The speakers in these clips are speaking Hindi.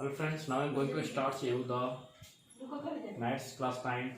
Hello friends, now I am going to start you the maths class 9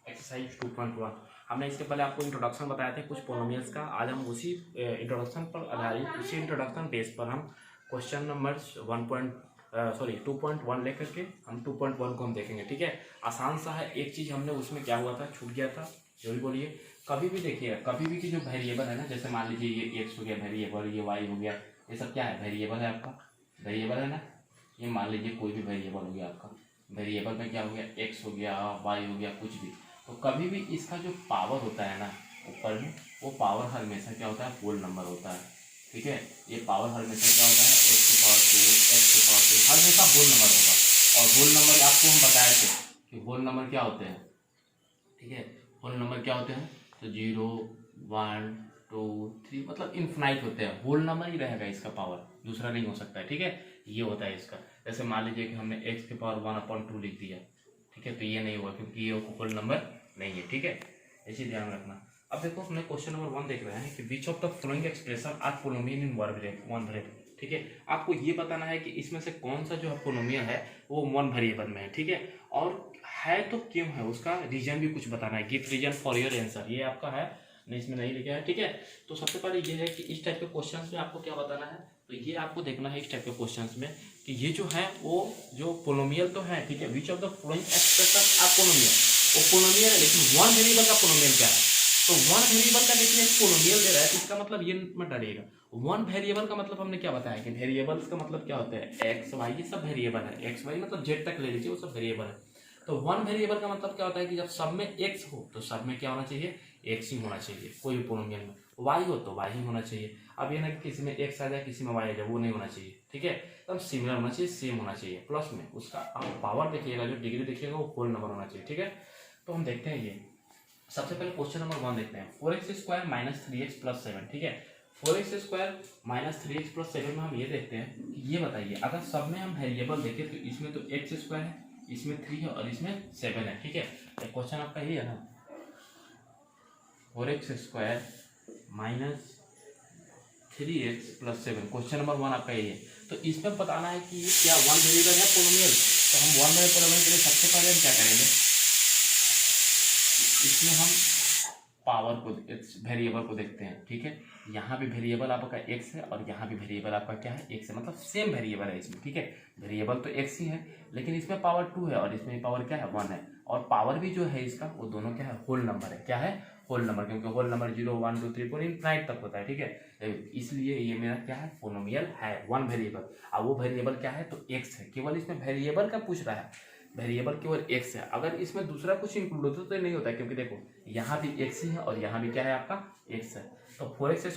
exercise 2.1। हमने इसके पहले आपको इंट्रोडक्शन बताया थे कुछ पोलोमियल्स का। आज हम उसी इंट्रोडक्शन पर आधारित उसी इंट्रोडक्शन बेस पर हम क्वेश्चन नंबर 2.1 लेकर के हम 2.1 को हम देखेंगे। ठीक है, आसान सा है। एक चीज़ हमने उसमें क्या हुआ था, छूट गया था, जो भी बोलिए। कभी भी देखिएगा, कभी भी की जो वेरिएबल है ना, जैसे मान लीजिए ये एक्स हो गया वेरिएबल, ये वाई हो गया, ये सब क्या है, वेरिएबल है आपका, वेरिएबल है ना। ये मान लीजिए कोई भी वेरिएबल हो गया आपका, वेरिएबल में क्या हो गया, एक्स हो गया, वाई हो गया, कुछ भी। तो कभी भी इसका जो पावर होता है ना ऊपर में, वो पावर हमेशा क्या होता है, होल नंबर होता है। ठीक है, ये पावर हमेशा क्या होता है, एक्स की पावर 2, एक्स की पावर 2, हमेशा होल नंबर होगा। और होल नंबर आपको हम बताए थे कि होल नंबर क्या होते हैं। ठीक है, होल नंबर क्या होते हैं, तो 0, 1, 2, 3 मतलब इन्फिनाइट होते हैं। होल नंबर ही रहेगा इसका पावर, दूसरा नहीं हो सकता है। ठीक है, ये होता है इसका। जैसे मान लीजिए कि हमने x की पावर 1/2 लिख दिया। ठीक है, तो ये नहीं हुआ क्योंकि ये होल नंबर नहीं है। ठीक है, ऐसे ध्यान रखना। अब देखो हमने क्वेश्चन नंबर 1 देख रहे हैं कि which of the following expression are polynomial in one variable. ठीक है, आपको ये बताना है कि इसमें से कौन सा जो है पोलोमियल है वो वन वेरिएबल में है। ठीक है, और है तो क्यों है, उसका रीजन भी कुछ बताना है। Give reason for your answer, ये आपका है, नहीं इसमें नहीं लिखा है। ठीक है, तो सबसे पहले ये है कि इस टाइप के क्वेश्चंस में आपको क्या बताना है, तो ये आपको देखना है इस टाइप के क्वेश्चंस में कि ये जो है वो जो पोलोमियल तो है। ठीक है, which of the following expression are polynomial, वो पोलोमियल है, लेकिन वन वेरिएबल का पोलोमियल क्या है। तो वन वेरिएबल का देखिए पोलोमियल दे रहा है, तो इसका मतलब ये मत डरिएगा। वन वेरिएबल का मतलब हमने क्या बताया कि वेरिएबल्स का मतलब क्या होता है, एक्स वाई, ये सब वेरिएबल है। एक्स वाई मतलब जेड तक ले लीजिए, वो सब वेरिएबल है। तो वन वेरिएबल का मतलब क्या होता है कि जब सब में एक्स हो तो सब में क्या होना चाहिए, एक्स ही होना चाहिए। कोई भी पोलोमियल में वाई हो तो वाई ही होना चाहिए। अब ये ना कि किसी में एक्स आ जाए किसी में वाई आ जाए, वो नहीं होना चाहिए। ठीक है, एकदम सिमिलर होना चाहिए, सेम होना चाहिए। प्लस में उसका आप पावर देखिएगा, जो डिग्री देखिएगा वो होल नंबर होना चाहिए। ठीक है, तो हम देखते हैं ये। सबसे पहले क्वेश्चन नंबर 1 देखते हैं। 4x² - 3x + 7। ठीक है, 4x² - 3x + 7 में हम ये देखते हैं कि ये बताइए, अगर सब में हम वेरिएबल देखें तो इसमें तो x² है, इसमें 3 है और इसमें 7 है। ठीक है, क्वेश्चन आपका ये है ना, 4x² - 3x + 7, क्वेश्चन नंबर 1 आपका ये है। तो इसमें बताना है कि ये क्या वन वेरिएबल है पोलोमियल। तो हम वन वेरिएबल पोलोमियल के लिए सबसे पहले हम क्या करेंगे, इसमें हम पावर को, वेरिएबल को देखते हैं। ठीक है, यहाँ भी वेरिएबल आपका x है और यहाँ भी वेरिएबल आपका क्या है, x है, मतलब सेम वेरिएबल है इसमें। ठीक है, वेरिएबल तो x ही है, लेकिन इसमें पावर 2 है और इसमें पावर क्या है, 1 है। और पावर भी जो है इसका, वो दोनों क्या है, होल नंबर है। क्या है, होल नंबर, क्योंकि होल नंबर 0, 1, 2, 3, 4 इनफाइनाइट तक होता है। ठीक है, इसलिए ये मेरा क्या है, पोलोमियल है, वन वेरिएबल। अब वो वेरिएबल क्या है, तो x है। केवल इसमें वेरिएबल का पूछ रहा है, वेरिएबल केवल x है। अगर इसमें दूसरा कुछ इंक्लूड होता तो नहीं होता, क्योंकि देखो यहाँ भी x ही है और यहाँ भी क्या है आपका, x है। तो 4x² -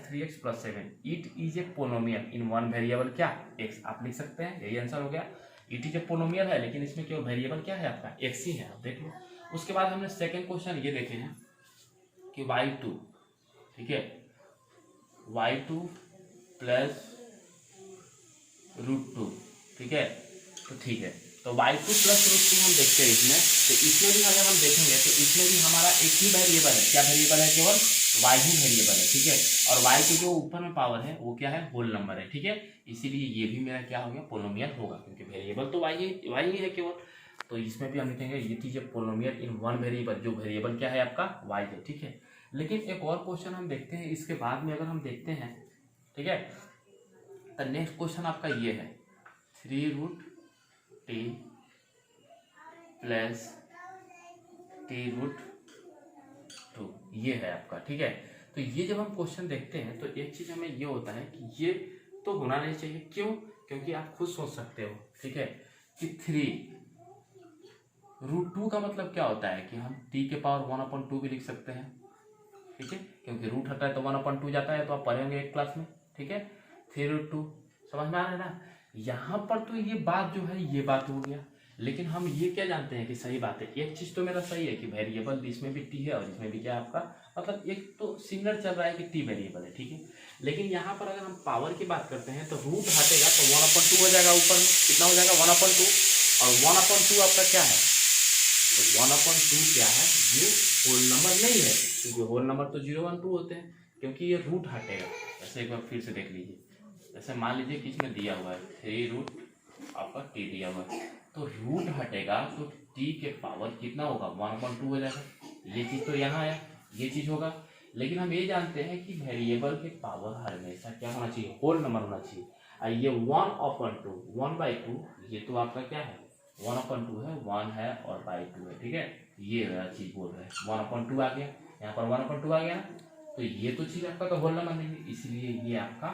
3x + 7 it is a पोलोमियल in one variable क्या, x। आप लिख सकते हैं, यही आंसर हो गया। इट इज ए पोलोमियल है, लेकिन इसमें केवल वेरिएबल क्या है आपका, x ही है। आप देख लो। उसके बाद हमने सेकेंड क्वेश्चन ये देखे हैं कि y2, ठीक है, y2 + √2। ठीक है, तो ठीक है, तो y2 + √2 हम देखते हैं इसमें। तो इसमें भी अगर हम देखेंगे तो इसमें भी हमारा एक ही वेरिएबल है। क्या वेरिएबल है, केवल y ही वेरिएबल है। ठीक है, और y के जो ऊपर में पावर है वो क्या है, होल नंबर है। ठीक है, इसीलिए ये भी मेरा क्या हो गया, पोलोमियल होगा, क्योंकि वेरिएबल तो y ही है केवल। तो इसमें भी हम लिखेंगे ये चीज़ पोलोमियल इन वन वेरिएबल, जो वेरिएबल क्या है आपका, y है। ठीक है, लेकिन एक और क्वेश्चन हम देखते हैं इसके बाद में, अगर हम देखते हैं। ठीक है, तो नेक्स्ट क्वेश्चन आपका ये है, 3√t + t√2, ये है आपका। ठीक है, तो ये जब हम क्वेश्चन देखते हैं तो एक चीज़ हमें ये होता है कि ये तो होना नहीं चाहिए। क्यों, क्योंकि आप खुद सोच सकते हो। ठीक है, कि 3√2 का मतलब क्या होता है कि हम t के पावर 1/2 भी लिख सकते हैं। ठीक है, क्योंकि रूट हटा है तो 1/2 जाता है, तो आप पढ़े होंगे एक क्लास में। ठीक है, 3√2 समझ में आ रहा है ना। यहाँ पर तो ये बात जो है, ये बात हो गया, लेकिन हम ये क्या जानते हैं कि सही बात है। एक चीज़ तो मेरा सही है कि वेरिएबल इसमें भी t है और इसमें भी क्या आपका, मतलब एक तो सिमिलर चल रहा है कि t वेरिएबल है। ठीक है, लेकिन यहाँ पर अगर हम पावर की बात करते हैं तो रूट हटेगा तो 1/2 हो जाएगा, ऊपर में कितना हो जाएगा, 1/2। और 1/2 आपका क्या है, तो 1/2 क्या है, ये होल नंबर नहीं है, क्योंकि होल नंबर तो 0, 1, 2 होते हैं, क्योंकि ये रूट हटेगा। ऐसे एक बार फिर से देख लीजिए, जैसे मान लीजिए कि इसमें दिया हुआ है 3 रूट आपका टी दिया हुआ है, तो रूट हटेगा तो टी के पावर कितना होगा 1/2 हो जाएगा। ये चीज़ तो यहाँ है, ये चीज़ होगा। लेकिन हम ये जानते हैं कि वेरिएबल के पावर हमेशा क्या होना चाहिए, होल नंबर होना चाहिए। और ये 1/2 1/2 ये तो आपका क्या है 1/2 है, 1 है और 2 है, ठीक है। ये चीज़ बोल रहे हैं 1/2 आ गया, यहाँ पर 1/2 आ गया ना, तो ये तो चीज़ आपका तो होल नंबर नहीं है, इसलिए ये आपका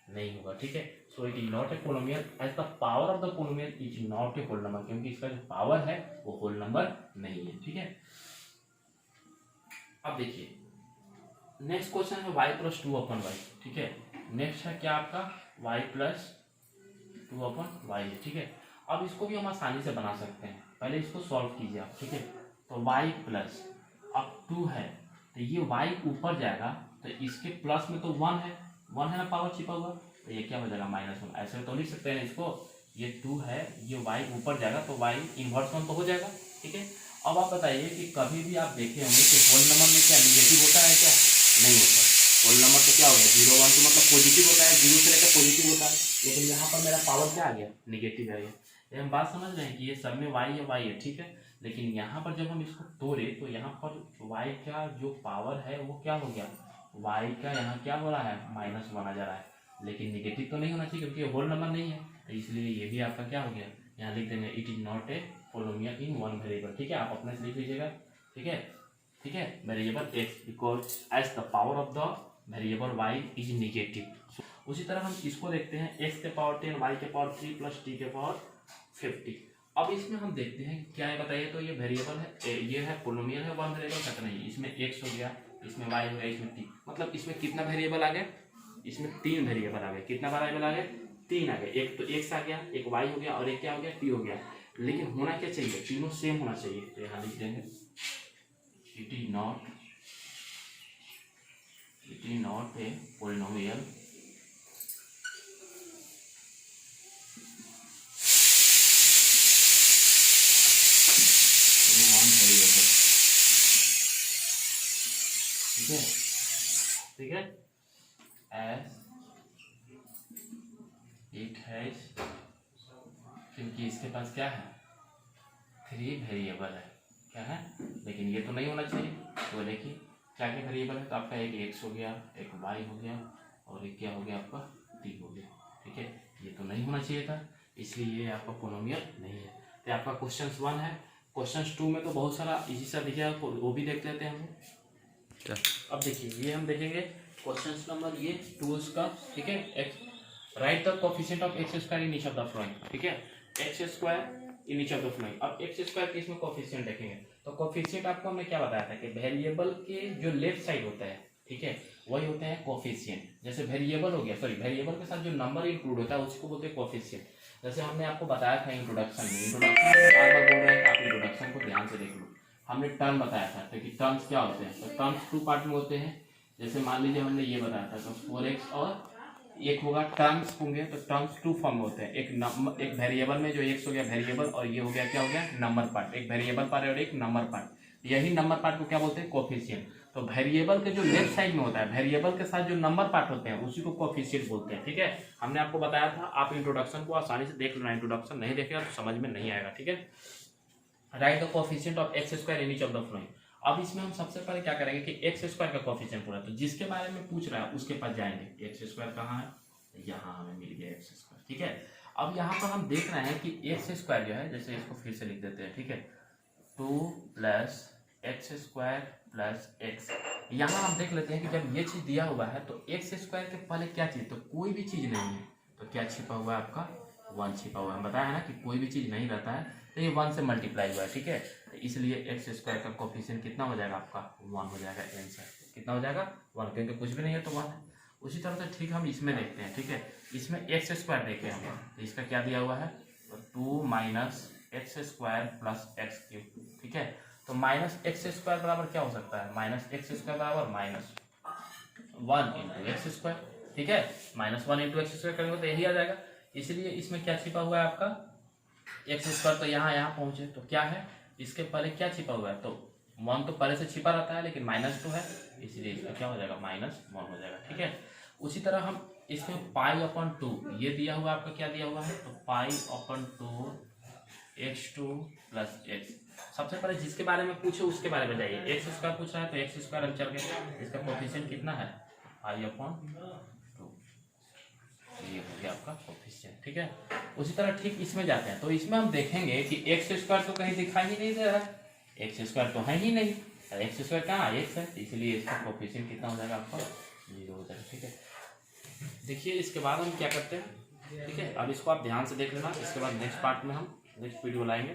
नहीं होगा, ठीक है। So it is not a polynomial as the power of the polynomial is not a whole number, क्योंकि इसका जो पावर है वो होल नंबर नहीं है, ठीक है। अब देखिए नेक्स्ट क्वेश्चन है y + 2/y, ठीक है। नेक्स्ट है क्या आपका y + 2/y है, ठीक है। अब इसको भी हम आसानी से बना सकते हैं, पहले इसको सॉल्व कीजिए आप, ठीक है। तो y + अब 2 है तो ये y ऊपर जाएगा तो इसके प्लस में तो 1 है ना पावर छिपा हुआ, तो ये क्या हो जाएगा -1। ऐसे तो लिख सकते हैं इसको, ये 2 है, ये y ऊपर जाएगा तो y इनवर्स 1 तो हो जाएगा, ठीक है। अब आप बताइए कि कभी भी आप देखे होंगे कि होल नंबर में क्या निगेटिव होता है, क्या नहीं होता। होल नंबर तो क्या हो गया 0 1 तो मतलब पॉजिटिव होता है, 0 से लेकर पॉजिटिव होता है, लेकिन यहाँ पर मेरा पावर क्या आ गया निगेटिव आ गया। ये हम बात समझ रहे हैं कि ये सब में y है, ठीक है। लेकिन यहाँ पर जब हम इसको तोड़े तो यहाँ पर y का जो पावर है वो क्या हो गया, y का यहाँ क्या हो रहा है -1 आ जा रहा है, लेकिन निगेटिव तो नहीं होना चाहिए क्योंकि ये होल नंबर नहीं है, तो इसलिए ये भी आपका क्या हो गया, यहाँ लिख देंगे it is not a polynomial in one variable, ठीक है। आप अपने से लिख लीजिएगा, ठीक है, ठीक है। Variable x because as the power of the variable y is negative. उसी तरह हम इसको देखते हैं x के पावर 10 y के पावर 3 प्लस t के पावर 50। अब इसमें हम देखते हैं क्या है बताइए, तो ये वेरिएबल है, ये है पोलिनोमियल है, वन वेरिएबल तक नहीं, इसमें x हो गया, इसमें y हो गया, इसमें t, मतलब इसमें कितना वेरिएबल आ गया, इसमें 3 वेरिएबल आ गए। कितना वेरिएबल आ गए 3 आ गए, एक तो x आ गया, एक y हो गया और एक क्या हो गया t हो गया। लेकिन होना क्या चाहिए, तीनों सेम होना चाहिए, तो यहाँ लिख देंगे it is not a polynomial ठीक है, ठीक है, एज इट हैज, क्योंकि इसके पास क्या है 3 वेरिएबल है, क्या है, लेकिन ये तो नहीं होना चाहिए। तो देखिए क्या क्या वेरिएबल है, तो आपका एक x हो गया, एक y हो गया और एक क्या हो गया आपका t हो गया, ठीक है। ये तो नहीं होना चाहिए था, इसलिए ये आपका पोलिनोमियल नहीं है। तो आपका क्वेश्चन 1 है। क्वेश्चन 2 में तो बहुत सारा इजी सा दिखा, वो भी देख लेते हैं हम। अब देखिए ये हम देखेंगे क्वेश्चन नंबर ये 2 का, ठीक है। x right the coefficient of x² in each of the following, ठीक है, x² in each of the following. अब x² के इसमें कोफिशिएंट देखेंगे, तो कोफिशिएंट आपको हमने क्या बताया था कि वेरिएबल के जो लेफ्ट साइड होता है, ठीक है, वही होते हैं कोफिशिएंट। जैसे वेरिएबल हो गया, सॉरी वेरिएबल के साथ जो नंबर इंक्लूड होता है उसको बोलते हैं कोफिशिएंट। जैसे हमने आपको बताया था इंट्रोडक्शन में बार बार बोल रहे हैं कि आप इंट्रोडक्शन को ध्यान से देख लो। हमने टर्म बताया था, तो कि टर्म्स क्या होते हैं, तो टर्म्स 2 पार्ट में होते हैं। जैसे मान लीजिए हमने ये बताया था, तो 4x और एक होगा टर्म्स होंगे, तो टर्म्स 2 फॉर्म में होते हैं, एक वेरिएबल में जो x हो गया वेरिएबल, और ये हो गया क्या हो गया नंबर पार्ट, एक वेरिएबल पार्ट और एक नंबर पार्ट। यही नंबर पार्ट को क्या बोलते हैं कोफिशिएंट। तो वेरिएबल के जो लेफ्ट साइड में होता है, वेरिएबल के साथ जो नंबर पार्ट होते हैं उसी को कोफिशिएंट बोलते हैं, ठीक है। हमने आपको बताया था, आप इंट्रोडक्शन को आसानी से देख लेना, इंट्रोडक्शन नहीं देखेगा तो समझ में नहीं आएगा, ठीक है। Right the coefficient of x² in each of the following. अब इसमें हम सबसे पहले क्या करेंगे कि x² का कोफिशिएंट पूरा, तो जिसके बारे में पूछ रहा है उसके पास जाएंगे। x² कहाँ है, यहाँ हमें मिल गया x², ठीक है। अब यहाँ पर हम देख रहे हैं कि x² जो है, जैसे इसको फिर से लिख देते हैं, ठीक है, 2 + x² + x। यहाँ हम देख लेते हैं कि जब ये चीज़ दिया हुआ है तो x² के पहले क्या चीज़, तो कोई भी चीज़ नहीं है, तो क्या छिपा हुआ है आपका 1 छिपा हुआ है। हम बताया है ना कि कोई भी चीज़ नहीं रहता है, तो ये 1 से मल्टीप्लाई हुआ है, ठीक है। तो इसलिए x² का कोफिशिएंट कितना हो जाएगा आपका 1 हो जाएगा, आंसर कितना हो जाएगा 1, क्योंकि कुछ भी नहीं है तो 1 है। उसी तरह से ठीक हम इसमें देखते हैं, ठीक है, इसमें x² देखे हम, तो इसका क्या दिया हुआ है, तो 2 - x² + x³, ठीक है। तो -x² बराबर क्या हो सकता है, -x² बराबर -1 × x², ठीक है, -1 × x² करेंगे तो यही आ जाएगा। इसलिए इसमें क्या छिपा हुआ है आपका x², तो यहाँ पहुंचे तो क्या है, इसके पहले क्या छिपा हुआ है, तो 1 तो पहले से छिपा रहता है, लेकिन -2 है, इसलिए इसका क्या हो जाएगा -1 हो जाएगा, ठीक है। उसी तरह हम इसमें पाई/2 ये दिया हुआ आपका, क्या दिया हुआ है, तो पाई/2 x2 प्लस एक्स। सबसे पहले जिसके बारे में पूछे उसके बारे में जाइए। एक्स स्क्वायर पूछ रहा है तो एक्स स्क्वायर हम चल गए, इसका कोफिशिएंट कितना है, पाई/2, ये हो गया आपका कोफिशिएंट। ठीक है, उसी तरह ठीक इसमें जाते हैं, तो इसमें हम देखेंगे कि एक्स स्क्वायर तो कहीं दिखाई ही नहीं दे रहा है, एक्स स्क्वायर तो है ही नहीं, एक्स स्क्वायर कहाँ, एक्स है, इसलिए इसका कोफिशिएंट कितना हो जाएगा आपका, 0 हो जाएगा। ठीक है, देखिए इसके बाद हम क्या करते हैं। ठीक है, अब इसको आप ध्यान से देख लेना, इसके बाद नेक्स्ट पार्ट में हम नेक्स्ट वीडियो लाएंगे।